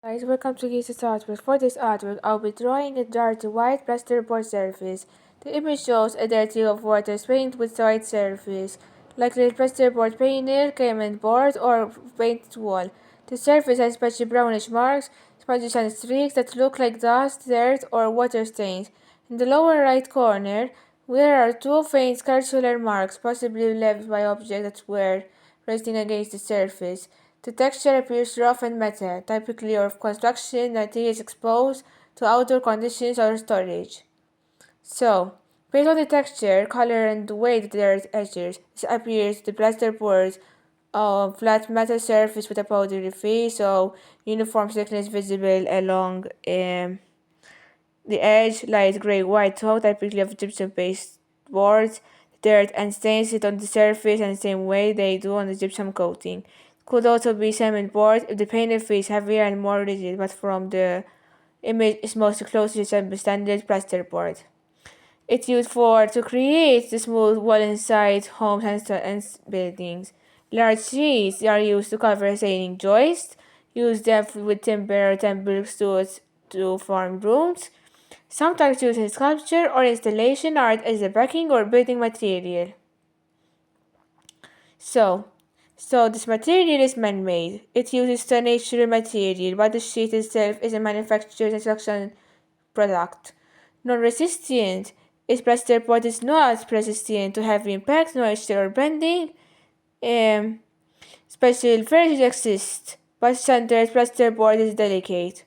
Guys, welcome to Lisa's artwork. For this artwork, I'll be drawing a dirty white plasterboard surface. The image shows a dirty of water painted with white surface, like the plasterboard painted cement board or painted wall. The surface has patchy brownish marks, smudges and streaks that look like dust, dirt, or water stains. In the lower right corner, there are two faint circular marks, possibly left by objects that were resting against the surface. The texture appears rough and metal, typically of construction that is exposed to outdoor conditions or storage. So, based on the texture, color, and the way the dirt edges, it appears the plasterboard flat metal surface with a powdery face, so uniform thickness visible along the edge, light gray white tone, typically of gypsum-based boards. Dirt and stains sit on the surface in the same way they do on the gypsum coating. It could also be cement board if the painted face heavier and more rigid, but from the image is most closely resembles standard plasterboard. It's used to create the smooth wall inside homes and buildings. Large sheets are used to cover sailing joists. Use them with timber or temple stools to form rooms. Sometimes used in sculpture or installation art as a backing or building material. So, so this material is man-made. It uses a natural material, but the sheet itself is a manufactured construction product. Non-resistant is plasterboard is not resistant to heavy impact, moisture, or bending. Um, Special versions exist, but standard plasterboard is delicate.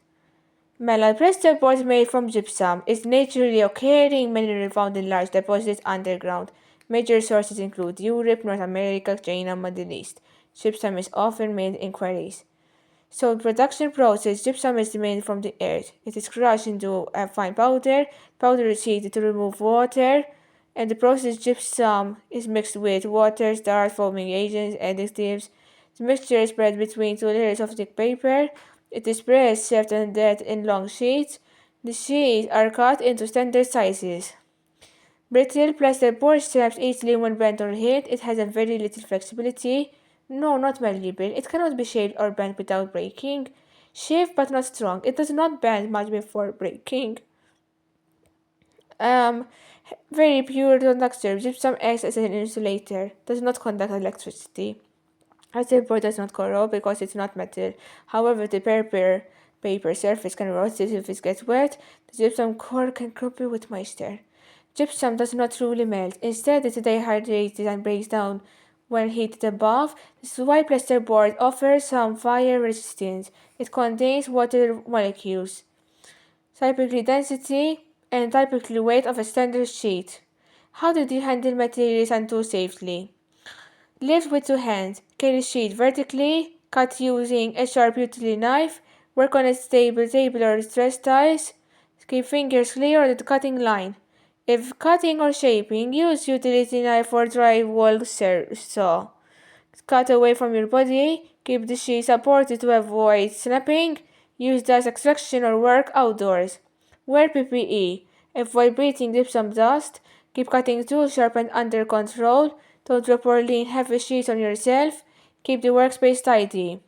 Malal plasterboard made from gypsum is naturally occurring mineral found in large deposits underground. Major sources include Europe, North America, China, Middle East. Gypsum is often made in quarries. So, in production process, gypsum is made from the earth. It is crushed into a fine powder. Powder is heated to remove water, and the process gypsum is mixed with water, starch, foaming agents, additives. The mixture is spread between two layers of thick paper. It is pressed, served, and dead in long sheets. The sheets are cut into standard sizes. Brittle plasterboard snaps easily when bent or hit. It has a very little flexibility. No, not malleable. It cannot be shaped or bent without breaking. Shaped but not strong. It does not bend much before breaking. Um, Very pure conductor. Gypsum acts as an insulator. Does not conduct electricity. Plasterboard does not corrode because it's not metal. However, the paper surface can rot if it gets wet. The gypsum core can crumple with moisture. Gypsum does not truly melt. Instead, it dehydrates and breaks down when heated above. This is why plasterboard offers some fire resistance. It contains water molecules, typically density, and typically weight of a standard sheet. How did you handle materials and tools safely? Lift with two hands. Carry sheet vertically. Cut using a sharp utility knife. Work on a stable table or stress ties. Keep fingers clear of the cutting line. If cutting or shaping, use utility knife or drywall saw. Cut away from your body. Keep the sheet supported to avoid snapping. Use dust extraction or work outdoors. Wear PPE. Avoid breathing gypsum dust. Keep cutting tools sharp and under control. Don't drop or lean heavy sheets on yourself. Keep the workspace tidy.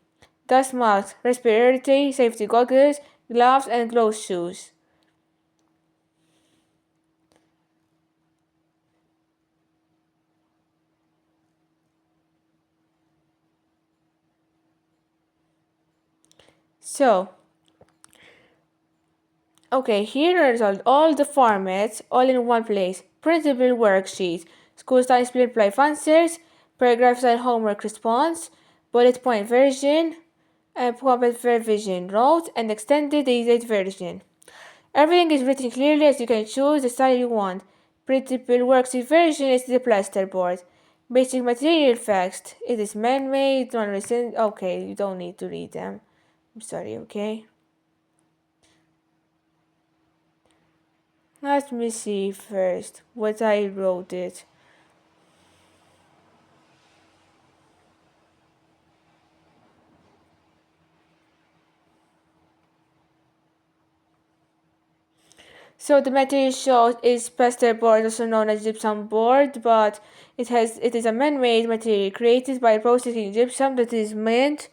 Dust masks, respiratory, safety goggles, gloves, and closed shoes. So, okay, here are all the formats, all in one place. Printable worksheet, school-style split ply answers, paragraph-style homework response, bullet point version, and prompt version, notes, and extended dated version. Everything is written clearly as you can choose the style you want. Printable worksheet version is the plasterboard. Basic material facts. It is man-made, non-resistant. Okay, you don't need to read them. I'm sorry, okay? Let me see first what I wrote it. So the material shown is plasterboard, also known as gypsum board, but it is a man-made material created by processing gypsum that is mined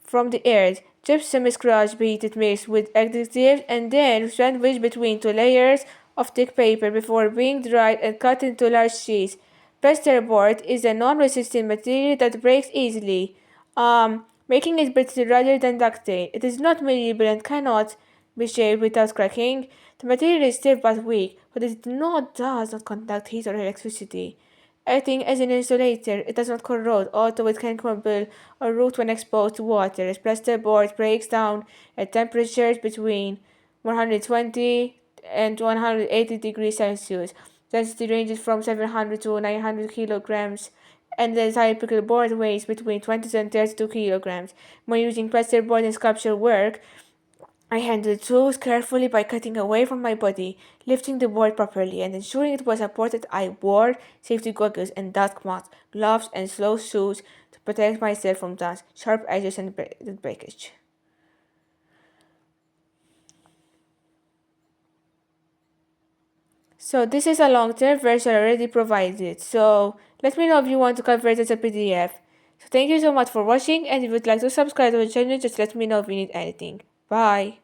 from the earth. Gypsum scratch beaded mixed with adhesives and then sandwiched between two layers of thick paper before being dried and cut into large sheets. Plasterboard is a non-resistant material that breaks easily, making it brittle rather than ductile. It is not malleable and cannot be shaped without cracking. The material is stiff but weak, but it does not conduct heat or electricity. Acting as an insulator, it does not corrode, although it can crumble or rot when exposed to water. As plasterboard breaks down at temperatures between 120 and 180 degrees Celsius. Density ranges from 700 to 900 kilograms, and the typical board weighs between 20 and 32 kilograms. When using plasterboard in sculpture work, I handled the tools carefully by cutting away from my body, lifting the board properly, and ensuring it was supported. I wore safety goggles and dust masks, gloves, and slow shoes to protect myself from dust, sharp edges, and breakage. So this is a long-term version already provided. So let me know if you want to convert it to PDF. So thank you so much for watching, and if you'd like to subscribe to the channel, just let me know if you need anything. Bye.